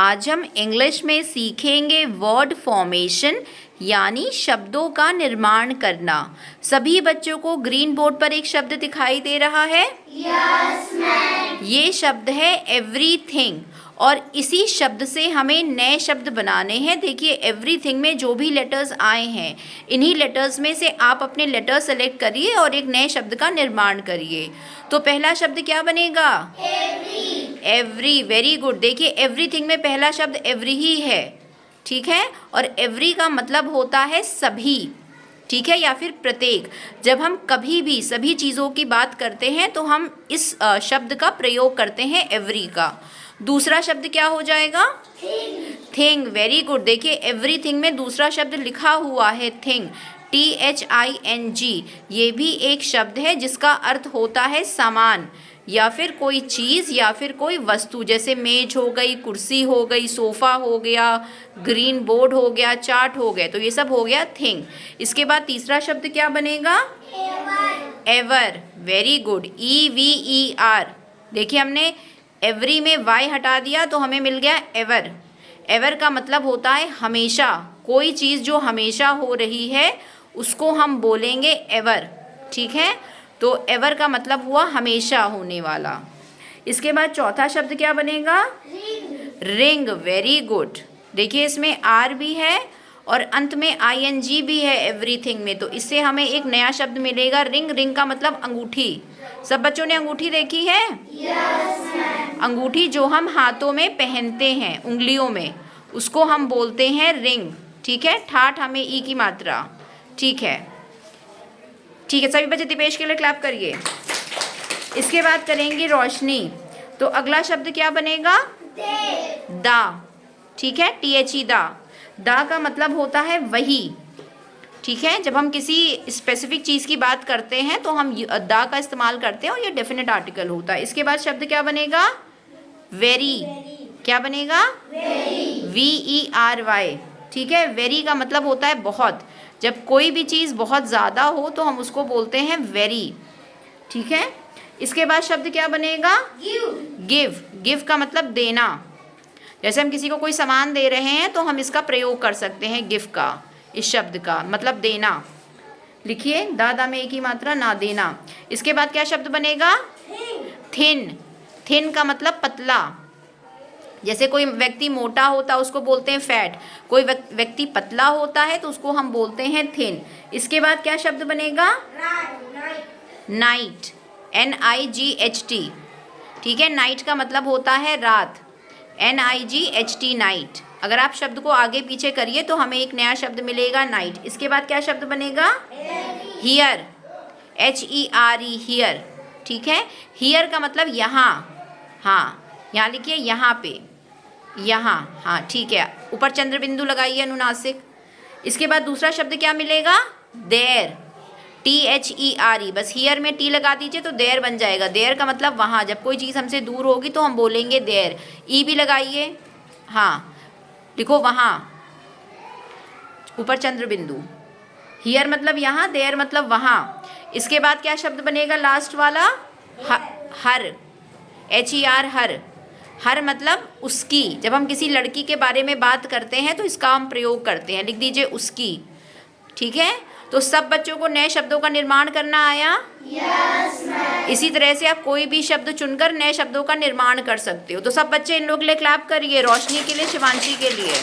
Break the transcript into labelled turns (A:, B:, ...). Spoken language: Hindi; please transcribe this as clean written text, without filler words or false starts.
A: आज हम इंग्लिश में सीखेंगे वर्ड फॉर्मेशन यानी शब्दों का निर्माण करना। सभी बच्चों को ग्रीन बोर्ड पर एक शब्द दिखाई दे रहा है।
B: Yes ma'am.
A: ये शब्द है एवरीथिंग और इसी शब्द से हमें नए शब्द बनाने हैं। देखिए एवरीथिंग में जो भी लेटर्स आए हैं इन्हीं लेटर्स में से आप अपने लेटर सेलेक्ट करिए और एक नए शब्द का निर्माण करिए। तो पहला शब्द क्या बनेगा? एवरी। Very good. देखिए एवरीथिंग में पहला शब्द एवरी ही है, ठीक है। और एवरी का मतलब होता है सभी, ठीक है, या फिर प्रत्येक। जब हम कभी भी सभी चीज़ों की बात करते हैं तो हम इस शब्द का प्रयोग करते हैं एवरी का। दूसरा शब्द क्या हो जाएगा? थिंग। Very good. देखिए एवरीथिंग में दूसरा शब्द लिखा हुआ है थिंग, THING। ये भी एक शब्द है जिसका अर्थ होता है सामान या फिर कोई चीज़ या फिर कोई वस्तु, जैसे मेज हो गई, कुर्सी हो गई, सोफ़ा हो गया, ग्रीन बोर्ड हो गया, चार्ट हो गया। तो ये सब हो गया थिंग। इसके बाद तीसरा शब्द क्या बनेगा? एवर। Very good. EVER। देखिए हमने एवरी में वाई हटा दिया तो हमें मिल गया एवर। एवर का मतलब होता है हमेशा। कोई चीज़ जो हमेशा हो रही है उसको हम बोलेंगे एवर, ठीक है। तो एवर का मतलब हुआ हमेशा होने वाला। इसके बाद चौथा शब्द क्या बनेगा? रिंग। Very good. देखिए इसमें आर भी है और अंत में ING भी है एवरीथिंग में, तो इससे हमें एक नया शब्द मिलेगा रिंग। रिंग का मतलब अंगूठी। सब बच्चों ने अंगूठी देखी है?
B: Yes ma'am.
A: अंगूठी जो हम हाथों में पहनते हैं, उंगलियों में, उसको हम बोलते हैं रिंग, ठीक है। ठाठ हमें ई की मात्रा, ठीक है। ठीक है, सभी बच्चे दीपेश के लिए क्लैप करिए। इसके बाद करेंगे रोशनी। तो अगला शब्द क्या बनेगा? दा, ठीक है। THE दा। दा का मतलब होता है वही, ठीक है। जब हम किसी स्पेसिफिक चीज़ की बात करते हैं तो हम दा का इस्तेमाल करते हैं और ये डेफिनेट आर्टिकल होता है। इसके बाद शब्द क्या बनेगा? वेरी। क्या बनेगा? VERY, ठीक है। वेरी का मतलब होता है बहुत। जब कोई भी चीज़ बहुत ज़्यादा हो तो हम उसको बोलते हैं वेरी, ठीक है। इसके बाद शब्द क्या बनेगा? गिव। गिव का मतलब देना। जैसे हम किसी को कोई सामान दे रहे हैं तो हम इसका प्रयोग कर सकते हैं गिव का, इस शब्द का मतलब देना। लिखिए दादा में एक ही मात्रा, ना देना। इसके बाद क्या शब्द बनेगा? थिन। थिन का मतलब पतला। जैसे कोई व्यक्ति मोटा होता है उसको बोलते हैं फैट, कोई व्यक्ति पतला होता है तो उसको हम बोलते हैं थिन। इसके बाद क्या शब्द बनेगा? नाइट। NIGHT, ठीक है। नाइट का मतलब होता है रात, NIGHT नाइट। अगर आप शब्द को आगे पीछे करिए तो हमें एक नया शब्द मिलेगा नाइट। इसके बाद क्या शब्द बनेगा? हियर। HERE, हियर, ठीक है। हियर का मतलब यहाँ, हाँ, यहाँ लिखिए, यहाँ पे, यहाँ, हाँ, ठीक है। ऊपर चंद्र बिंदु लगाइए अनुनासिक। इसके बाद दूसरा शब्द क्या मिलेगा? देयर। THERE। बस हियर में टी लगा दीजिए तो देयर बन जाएगा। देयर का मतलब वहाँ। जब कोई चीज़ हमसे दूर होगी तो हम बोलेंगे देयर। ई भी लगाइए, हाँ, लिखो वहाँ, ऊपर चंद्र बिंदु। हियर मतलब यहाँ, देयर मतलब वहाँ। इसके बाद क्या शब्द बनेगा लास्ट वाला? हर। HER, हर। हर मतलब उसकी। जब हम किसी लड़की के बारे में बात करते हैं तो इसका हम प्रयोग करते हैं। लिख दीजिए उसकी, ठीक है। तो सब बच्चों को नए शब्दों का निर्माण करना आया?
B: Yes ma'am.
A: इसी तरह से आप कोई भी शब्द चुनकर नए शब्दों का निर्माण कर सकते हो। तो सब बच्चे इन लोग के लिए क्लैप करिए, रोशनी के लिए, शिवांशी के लिए।